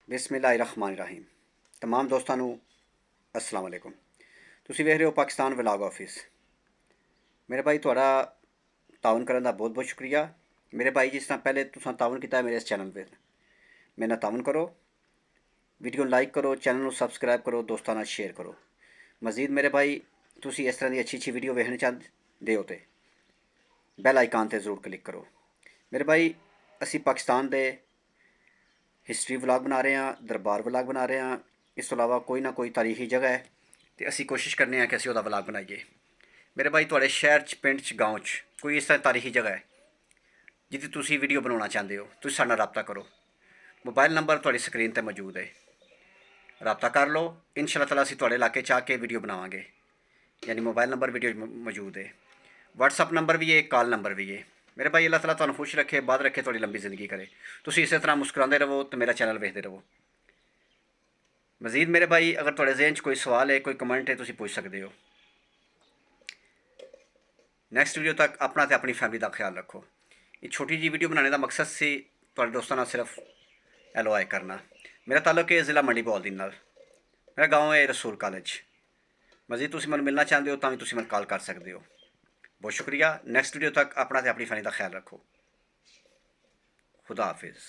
ਬਿਸਮਿਲ੍ਲਾਹਿਰਰਹਿਮਾਨਿਰਰਹੀਮ। तमाम दोस्तों ਨੂੰ अस्सलाम वालेकुम। ਤੁਸੀਂ ਵੇਖ ਰਹੇ ਹੋ ਪਾਕਿਸਤਾਨ ਵਲਾਗ ਆਫਿਸ। ਮੇਰੇ ਭਾਈ ਤੁਹਾਡਾ ਤਾਉਨ ਕਰਨ ਦਾ ਬਹੁਤ ਬਹੁਤ ਸ਼ੁਕਰੀਆ। ਮੇਰੇ ਭਾਈ ਜਿਸ ਤਰ੍ਹਾਂ ਪਹਿਲੇ ਤੁਸੀਂ ਤਾਉਨ ਕੀਤਾ ਮੇਰੇ ਇਸ ਚੈਨਲ 'ਤੇ, ਮੇਰੇ ਨਾਲ ਤਾਉਨ ਕਰੋ, ਵੀਡੀਓ ਨੂੰ ਲਾਈਕ ਕਰੋ, ਚੈਨਲ ਨੂੰ ਸਬਸਕ੍ਰਾਈਬ ਕਰੋ, ਦੋਸਤਾਂ ਨਾਲ ਸ਼ੇਅਰ ਕਰੋ। ਮਜ਼ੀਦ ਮੇਰੇ ਭਾਈ ਤੁਸੀਂ ਇਸ ਤਰ੍ਹਾਂ ਦੀ ਅੱਛੀ ਵੀਡੀਓ ਵੇਖਣਾ ਚਾਹੁੰਦੇ ਹੋ ਤੇ ਬੈਲ ਆਈਕਾਨ 'ਤੇ ਜ਼ਰੂਰ ਕਲਿੱਕ ਕਰੋ। ਮੇਰੇ ਭਾਈ ਅਸੀਂ ਪਾਕਿਸਤਾਨ ਦੇ हिस्ट्री व्लाग बना रहे हैं, दरबार व्लाग बना रहे हैं। इस तो अलावा कोई ना कोई तारीखी जगह है तो असी कोशिश करने कि असी व्लाग बनाइए। मेरे भाई थोड़े शहर च, पिंड च, गाँव च कोई इस तरह तारीखी जगह है जिसकी तुसी वीडियो बनाना चाहते हो, तुसी साडे नाल रबता करो। मोबाइल नंबर तुहाडी स्क्रीन पर मौजूद है, रबता कर लो। इंशाअल्लाह ताला असी तुहाडे इलाके च आके वीडियो बनावांगे। यानी मोबाइल नंबर वीडियो मौजूद है, व्हाट्सअप नंबर भी है, कॉल नंबर भी है। मेरे भाई अल्लाह ताला तुहानू खुश रखे, बाद रखे, थोड़ी लंबी जिंदगी करे। तुसी इस तरह मुस्कुराते रहो तो मेरा चैनल वेखते रहो। मजीद मेरे भाई अगर थोड़े जहन च कोई सवाल है, कोई कमेंट है, तुसी पूछ सकते हो। नैक्सट वीडियो तक अपना तो अपनी फैमिली का ख्याल रखो। ये छोटी जी वीडियो बनाने का मकसद से थोड़े दोस्तों नाल सिर्फ एलओआई करना। मेरा ताल्लुक है ज़िला मंडी बहाउद्दीन नाल। मेरा गाँव है रसूल कॉलेज। मजीद तुसी मैनूं मिलना चाहते हो तो भी तुसी मैनूं कॉल कर सकते हो। बहुत शुक्रिया। नैक्सट वीडियो तक अपना तो अपनी फैमिली का ख्याल रखो। खुदा हाफिज़।